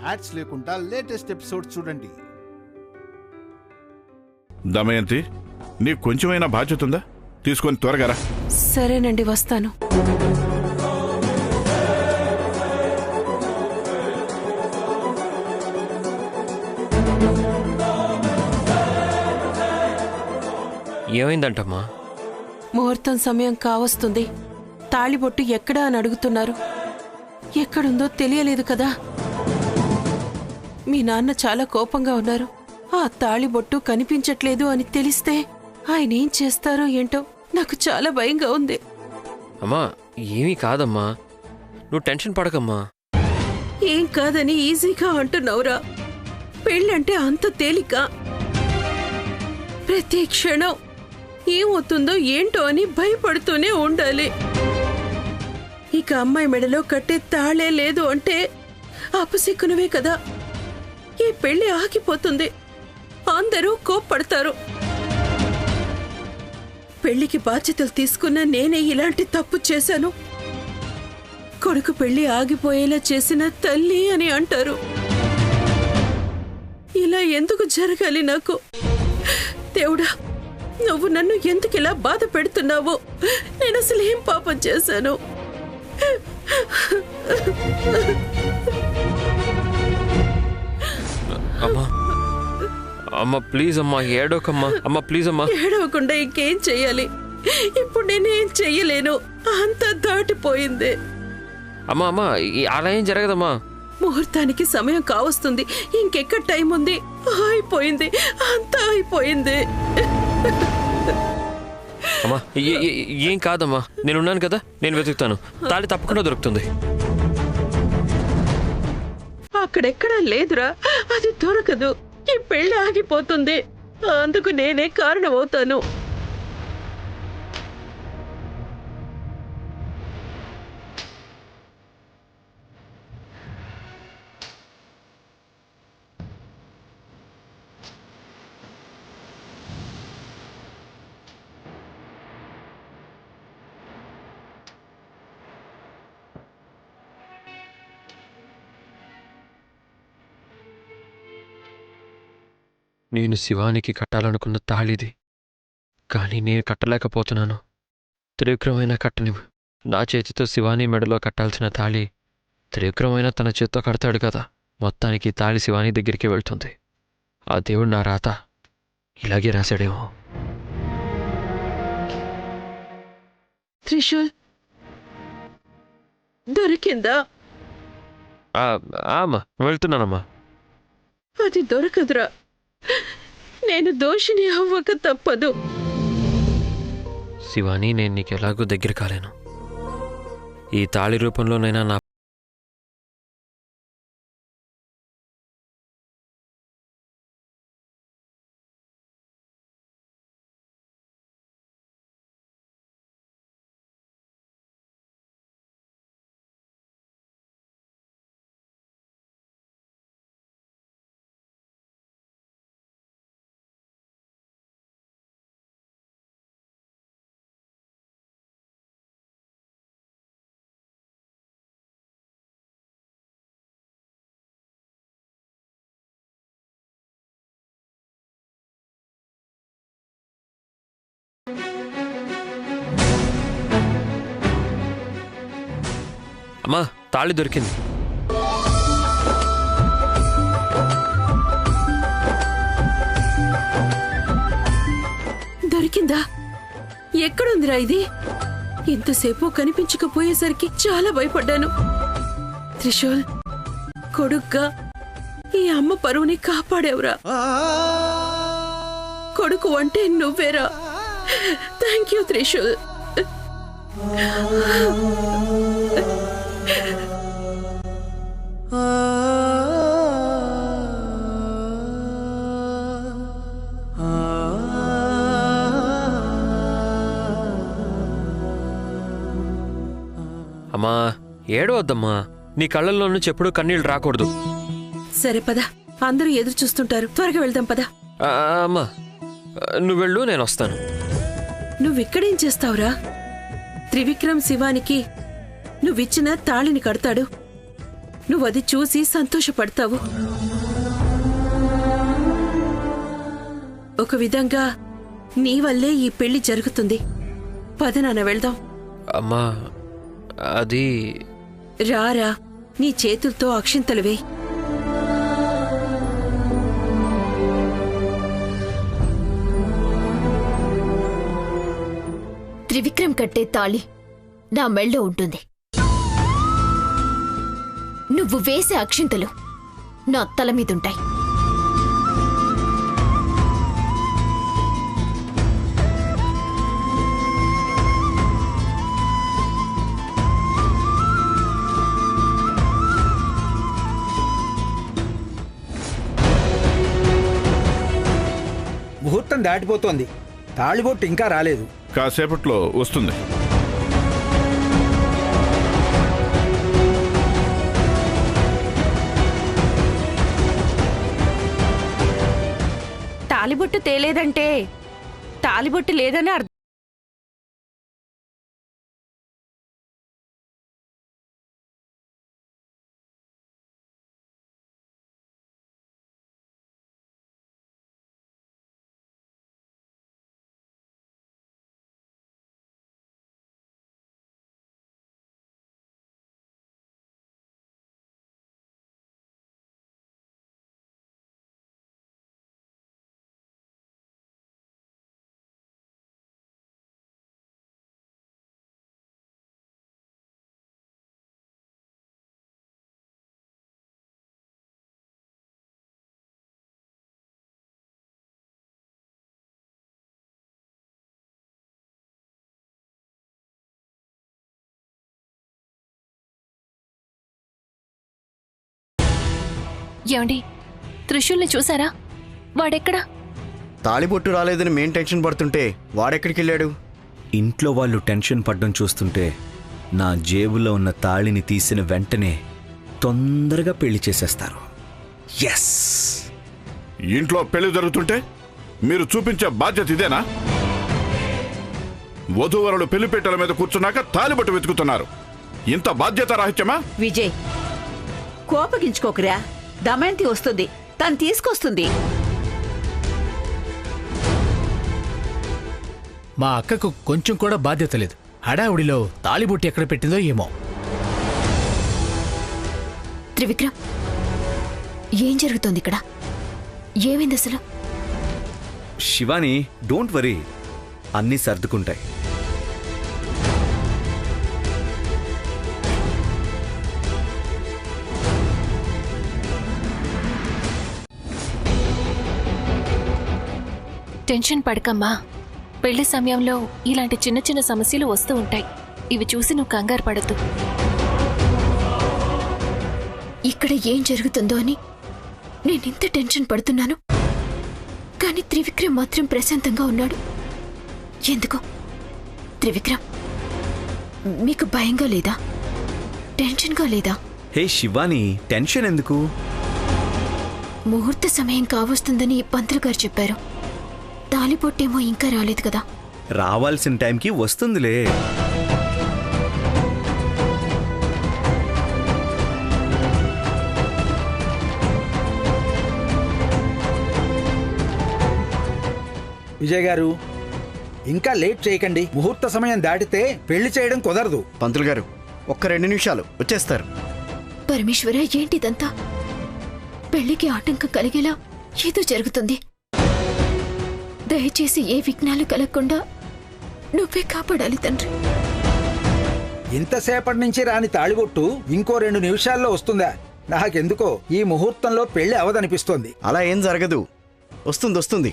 Ads లేకుండా latest episode చూడండి. దమయంతి, నీకు కొంచెమైనా బాధ్యత ఉందా? తీసుకొని త్వరగా రా. సరేనండి, వస్తాను. ఏమైందంటమ్మా? ముహూర్తం సమయం కావస్తుంది. తాళిబొట్టు ఎక్కడా అని అడుగుతున్నారు. ఎక్కడుందో తెలియలేదు కదా. మీ నాన్న చాలా కోపంగా ఉన్నారు. ఆ తాళిబొట్టు కనిపించట్లేదు అని తెలిస్తే ఆయన ఏం చేస్తారో ఏంటో నాకు చాలా భయంగా ఉంది. అమ్మా, ఏమీ కాదమ్మా, నువ్వు టెన్షన్ పడకమ్మా. ఏం కాదని ఈజీగా అంటున్నావురా. పెళ్ళంటే అంత తేలిక? ప్రతి క్షణం ఏమవుతుందో ఏంటో అని భయపడుతూనే ఉండాలి. ఇక అమ్మాయి మెడలో కట్టే తాళే లేదు అంటే అపశకునవే కదా. ఈ పెళ్లి ఆగిపోతుంది, అందరూ కోప్పడతారు. పెళ్లికి బాధ్యతలు తీసుకున్న నేనే ఇలాంటి తప్పు చేశాను. కొడుకు పెళ్లి ఆగిపోయేలా చేసిన తల్లి అని అంటారు. ఇలా ఎందుకు జరగాలి నాకు? దేవుడా, నువ్వు నన్ను ఎందుకు ఇలా బాధ పెడుతున్నావో? నేను అసలు ఏం పాపం చేశాను? అమ్మా అమ్మా ప్లీజ్ అమ్మా, ఏడోకమ్మా. అమ్మా ప్లీజ్ అమ్మా. ఏడవకుండా ఇంకేం చెయ్యాలి? ఇప్పుడు నేనేం చెయ్యలేను, అంతా దాటిపోయింది. అమ్మా అమ్మా, అలా ఏం జరగదమ్మా. ముహూర్తానికి సమయం కావస్తుంది, ఇంకెక్కడ టైం ఉంది? అయిపోయింది, అంతా అయిపోయింది. అమ్మా ఏం కాదమ్మా, నేనున్నాను కదా, నేను వెతుకుతాను. తాళి తప్పకుండా దొరుకుతుంది. అక్కడెక్కడా లేదురా, అది దొరకదు. ఈ పెళ్లి ఆగిపోతుంది, అందుకు నేనే కారణమవుతాను. నేను శివానికి కట్టాలనుకున్న తాళిది, కానీ నేను కట్టలేకపోతున్నాను. త్రివిక్రమైన కట్టని. నా చేతితో శివాని మెడలో కట్టాల్సిన తాళి త్రివిక్రమైన తన చేత్తో కడతాడు కదా. మొత్తానికి తాళి శివాని దగ్గరికి వెళ్తుంది. ఆ దేవుడు నా రాత ఇలాగే రాశాడేమో. త్రిశూల్ దొరికిందా? అమ్మా, వెళ్తున్నానమ్మా. అది దొరకదురా. నేను దోషిని అవ్వక తప్పదు. శివాని, నేను నీకు ఎలాగో దగ్గర కాలేను. ఈ తాళి రూపంలోనైనా నా అమ్మా, తాళి దొరికింది. దొరికిందా? ఎక్కడుందిరా ఇది? ఇంతసేపు కనిపించకపోయేసరికి చాలా భయపడ్డాను. త్రిశూల్, కొడుగ్గా ఈ అమ్మ పరువుని కాపాడేవురా. కొడుకు అంటే నువ్వేరా. Thank you Trishul. అమ్మా, ఏడవద్దమ్మా. నీ కళ్ళల్లో నుంచి ఎప్పుడూ కన్నీళ్ళు రాకూడదు. సరే పద, అందరూ ఎదురు చూస్తుంటారు, త్వరగా వెళ్దాం పద. అమ్మా, నువ్వు వెళ్ళు, నేను వస్తాను. నువ్విక్కడేం చేస్తావురా? త్రివిక్రమ్ శివానికి నువ్విచ్చిన తాళిని కడతాడు. నువ్వు అది చూసి సంతోషపడతావు. ఒక విధంగా నీ వల్లే ఈ పెళ్లి జరుగుతుంది. పద నాన్న వెళ్దాం. అమ్మా, అది రారా, నీ చేతులతో అక్షింతలు వేయి. త్రివిక్రమ్ కట్టే తాళి నా మెళ్ళో ఉంటుంది. నువ్వు వేసే అక్షింతలు నా తల మీదుంటాయి. ముహూర్తం దాటిపోతోంది, తాళిబొట్టు ఇంకా రాలేదు. కాసేపట్లో వస్తుంది. తాలిబొట్టు తేలేదంటే తాలిబొట్టు లేదని అర్థం. ఏమండి, త్రిశూల్ని చూసారా? వాడెక్కడా? తాళిబొట్టు రాలేదని మేం టెన్షన్ పడుతుంటే వాడెక్కడికి వెళ్ళాడు? ఇంట్లో వాళ్ళు టెన్షన్ పడ్డం చూస్తుంటే నా జేబులో ఉన్న తాళిని తీసిన వెంటనే తొందరగా పెళ్లి చేసేస్తారు. ఎస్, ఇంట్లో పెళ్లి జరుగుతుంటే మీరు చూపించే బాధ్యత ఇదేనా? వధూవరులు పెళ్లిపీటల మీద కూర్చున్నాక తాలిబొట్టు వెతుకుతున్నారు. ఇంత బాధ్యత రాహిత్యమా? విజయ్, కోపగించుకోకురా. దమయంతి వస్తుంది, తను తీసుకొస్తుంది. మా అక్కకు కొంచెం కూడా బాధ్యత లేదు. హడావుడిలో తాళిబొట్టు ఎక్కడ పెట్టిందో ఏమో. త్రివిక్రమ్, ఏం జరుగుతోంది ఇక్కడ? ఏమైంది అసలు? శివాని, డోంట్ వరీ, అన్నీ సర్దుకుంటాయి. టెన్షన్ పడకమ్మా. పెళ్లి సమయంలో ఇలాంటి చిన్న చిన్న సమస్యలు వస్తూ ఉంటాయి. ఇవి చూసి నువ్వు కంగారు పడద్దు. ఇక్కడ ఏం జరుగుతుందో అని నేనింత టెన్షన్ పడుతున్నాను, కానీ త్రివిక్రమ్ మాత్రం ప్రశాంతంగా ఉన్నాడు. ఎందుకో? త్రివిక్రమ్, మీకు భయంగా లేదా? టెన్షన్గా లేదా? హే శివాని, టెన్షన్ ఎందుకు? ముహూర్త సమయం కావస్తుందని పంతులు గారు చెప్పారు. తాలిబొట్టేమో ఇంకా రాలేదు కదా. రావాల్సిన టైంకి వస్తుందిలే. విజయ్ గారు, ఇంకా లేట్ చేయకండి. ముహూర్త సమయం దాటితే పెళ్లి చేయడం కుదరదు. పంతులు గారు, ఒక్క 2 నిమిషాలు వచ్చేస్తారు. పరమేశ్వర, ఏంటిదంతా? పెళ్లికి ఆటంకం కలిగేలా ఏదో జరుగుతుంది. దయచేసి ఏ విఘ్నాలు కలగకుండా నువ్వే కాపాడాలి తండ్రి. ఇంతసేపటి నుంచి రాని తాళిబొట్టు ఇంకో 2 నిమిషాల్లో వస్తుందా? నాకెందుకో ఈ ముహూర్తంలో పెళ్లి అవదనిపిస్తోంది. అలా ఏం జరగదు. వస్తుంది.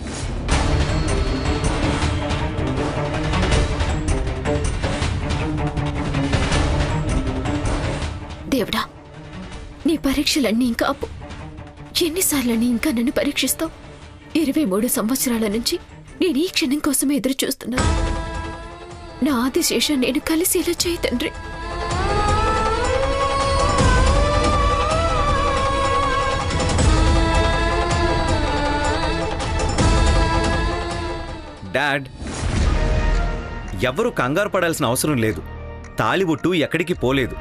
దేవుడా, నీ పరీక్షలన్నీ ఇంకా ఆపు. ఎన్నిసార్లని ఇంకా నన్ను పరీక్షిస్తావు? 23 సంవత్సరాల నుంచి నేను ఈ క్షణం కోసమే ఎదురు చూస్తున్నాను. నా ఆదిశేషం నేను కలిసేలా చేయి తండ్రి. డాడ్, ఎవ్వరూ కంగారు పడాల్సిన అవసరం లేదు. తాళిబొట్టు ఎక్కడికి పోలేదు.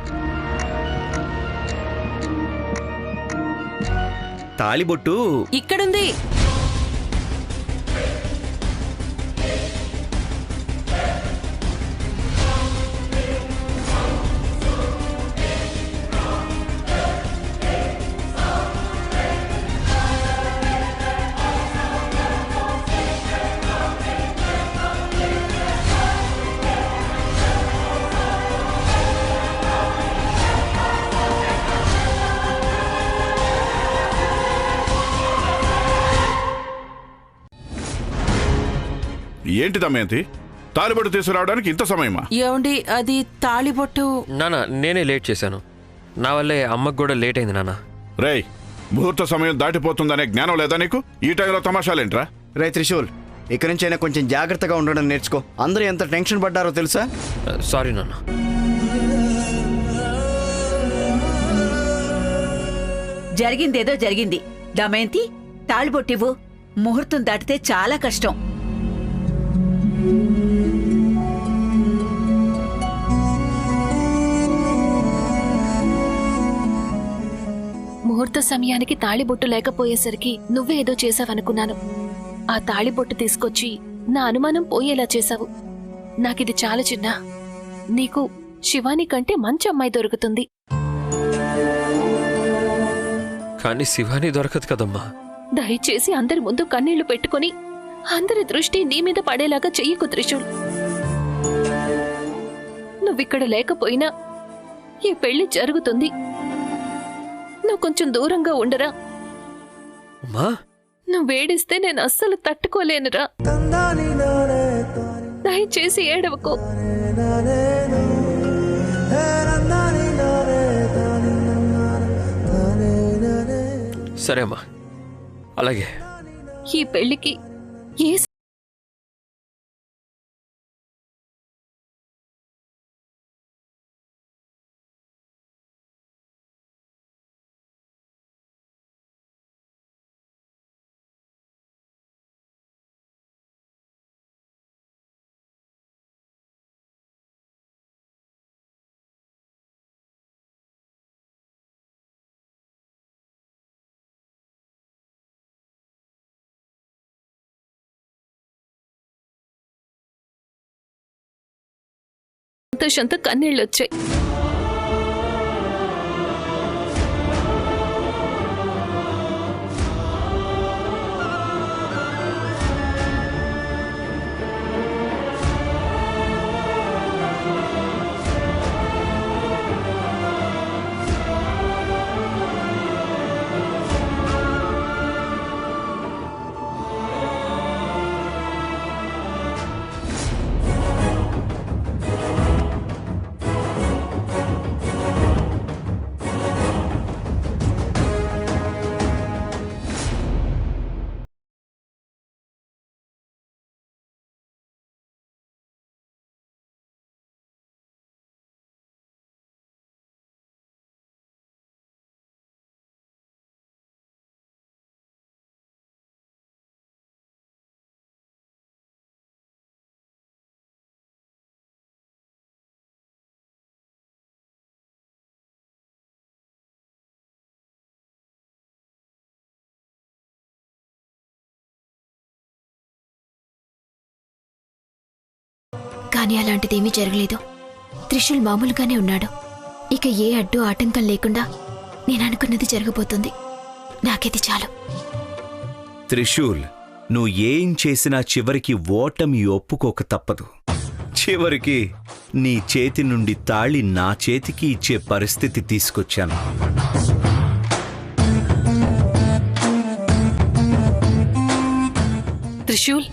తాళిబొట్టు ఇక్కడుంది. ఏంటి దమయంతి, తాలిబొట్టు తీసుకురావడానికి ఇంత సమయమా? ఏమండి, అది తాళిబొట్టు. నాన్న నేనే లేట్ చేశాను. నా వల్లే అమ్మకు కూడా లేట్ అయింది నాన్న. రేయ్, ముహూర్త సమయం దాటిపోతుందనే జ్ఞానం లేదా నీకు? ఈ టైంలో తమాషాలేంట్రా? రే త్రిశూల్, ఇక్కడి నుంచైనా కొంచెం జాగ్రత్తగా ఉండడం నేర్చుకో. అందరూ ఎంత టెన్షన్ పడ్డారో తెలుసా? సారీ నాన్న. జరిగిందేదో జరిగింది. దమయంతి, తాళిబొట్టివ్వు. ముహూర్తం దాటితే చాలా కష్టం. ముహూర్త సమయానికి తాళిబొట్టు లేకపోయేసరికి నువ్వే ఏదో చేసావనుకున్నాను. ఆ తాళిబొట్టు తీసుకొచ్చి నా అనుమానం పోయేలా చేశావు. నాకిది చాలా చిన్న. నీకు శివాని కంటే మంచి అమ్మాయి దొరుకుతుంది. కానీ శివాని దొరకదు కదమ్మా. దయచేసి అందరి ముందు కన్నీళ్లు పెట్టుకుని అందరి దృష్టి నీ మీద పడేలాగా చెయ్యకు త్రిశూల్. నువ్విక్కడ లేకపోయినా ఈ పెళ్లి జరుగుతుంది. నువ్వు కొంచెం దూరంగా ఉండరా. నువ్వేడిస్తే నేను అస్సలు తట్టుకోలేనురా. దయచేసి ఏడవకో. సరే అమ్మా, అలాగే. ఈ పెళ్లికి ఏ సంతోషంతో కన్నీళ్ళొచ్చాయి. కానీ అలాంటిదేమీ జరగలేదు. త్రిశూల్ మామూలుగానే ఉన్నాడు. ఇక ఏ అడ్డు ఆటంకం లేకుండా నేననుకున్నది జరగబోతుంది. నాకిది చాలు. త్రిశూల్, నువ్వు ఏం చేసినా చివరికి ఓటమి ఒప్పుకోక తప్పదు. చివరికి నీ చేతి నుండి తాళి నా చేతికి ఇచ్చే పరిస్థితి తీసుకొచ్చాను. త్రిశూల్,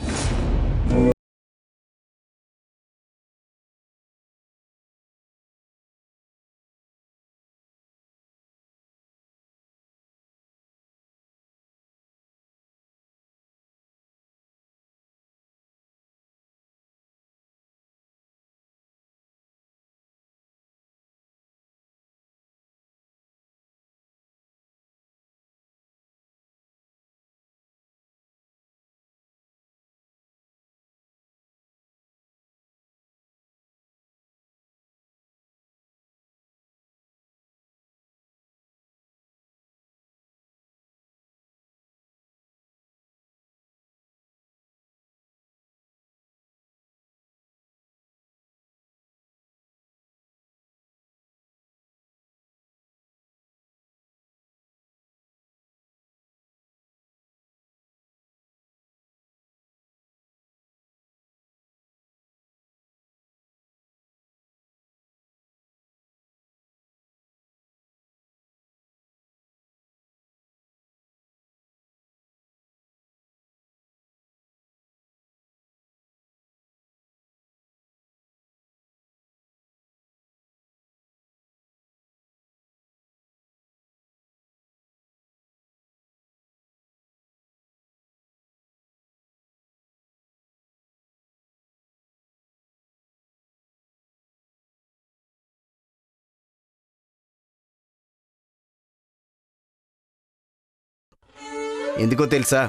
ఎందుకో తెలుసా,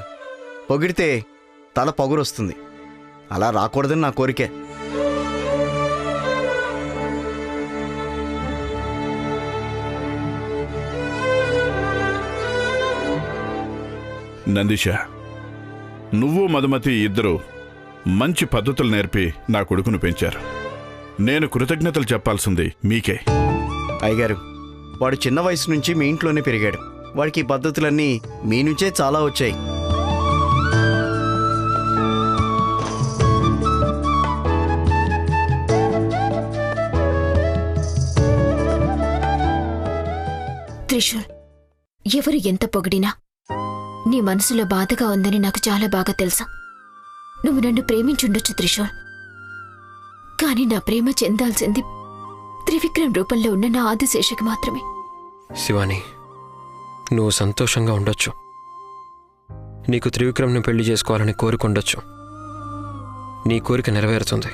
పొగిడితే తల పొగరొస్తుంది. అలా రాకూడదని నా కోరికే. నందిష, నువ్వు మధుమతి ఇద్దరు మంచి పద్ధతులు నేర్పి నా కొడుకును పెంచారు. నేను కృతజ్ఞతలు చెప్పాల్సింది మీకే. అయ్యగారు, వాడు చిన్న వయసు నుంచి మీ ఇంట్లోనే పెరిగాడు. వాడికి ఈ పద్ధతులన్నీ మీ నుంచే చాలా వచ్చాయి. త్రిశూల్, ఎవరు ఎంత పొగిడినా నీ మనసులో బాధగా ఉందని నాకు చాలా బాగా తెలుసు. నువ్వు నన్ను ప్రేమించుండొచ్చు త్రిశూల్, కానీ నా ప్రేమ చెందాల్సింది త్రివిక్రమ్ రూపంలో ఉన్న నా ఆదిశేషకి మాత్రమే. శివాని, నువ్వు సంతోషంగా ఉండొచ్చు. నీకు త్రివిక్రమ్ని పెళ్లి చేసుకోవాలని కోరిక ఉండొచ్చు. నీ కోరిక నెరవేరుతుంది,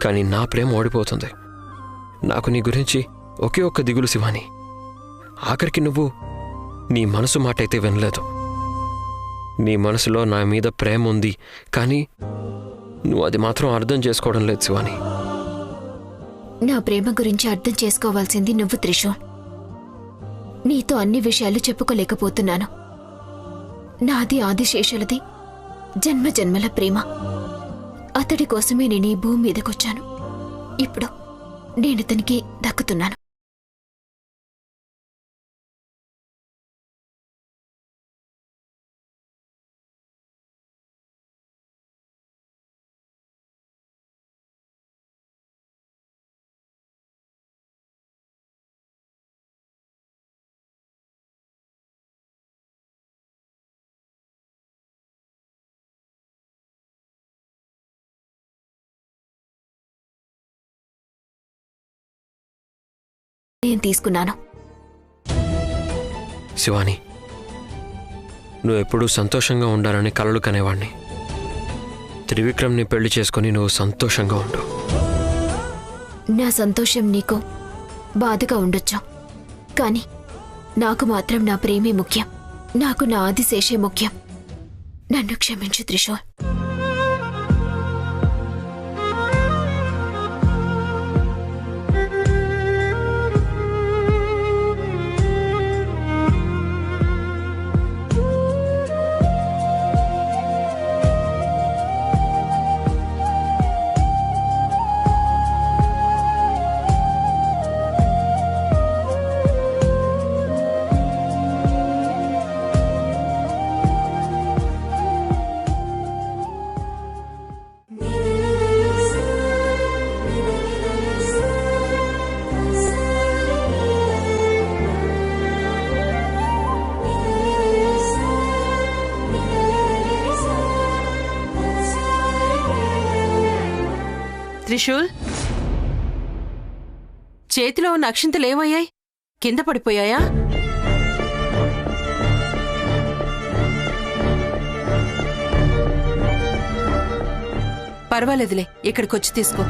కానీ నా ప్రేమ ఓడిపోతుంది. నాకు నీ గురించి ఒకే ఒక్క దిగులు శివాని. ఆఖరికి నువ్వు నీ మనసు మాట అయితే వినలేదు. నీ మనసులో నా మీద ప్రేమ ఉంది, కానీ నువ్వు అది మాత్రం అర్థం చేసుకోవడం లేదు శివాని. నా ప్రేమ గురించి అర్థం చేసుకోవాల్సింది నువ్వు త్రిశూల్. నీతో అన్ని విషయాలు చెప్పుకోలేకపోతున్నాను. నాది ఆదిశేషులది జన్మ జన్మల ప్రేమ. అతడి కోసమే నేను ఈ భూమి మీదకొచ్చాను. ఇప్పుడు నేను అతనికి దక్కుతున్నాను. నేను తీసుకున్నాను. శివాని, నువ్వు ఎప్పుడూ సంతోషంగా ఉండాలని కలలు కనేవాణ్ణి. త్రివిక్రమ్ని పెళ్లి చేసుకుని నువ్వు సంతోషంగా ఉండు. నా సంతోషం నీకు బాధగా ఉండొచ్చు, కానీ నాకు మాత్రం నా ప్రేమే ముఖ్యం. నాకు నా ఆదిశేషే ముఖ్యం. నన్ను క్షమించు త్రిశూల్. త్రిశూల్, చేతిలో ఉన్న అక్షింతలు ఏమయ్యాయి? కింద పడిపోయాయా? పర్వాలేదులే, ఇక్కడికొచ్చి తీసుకో.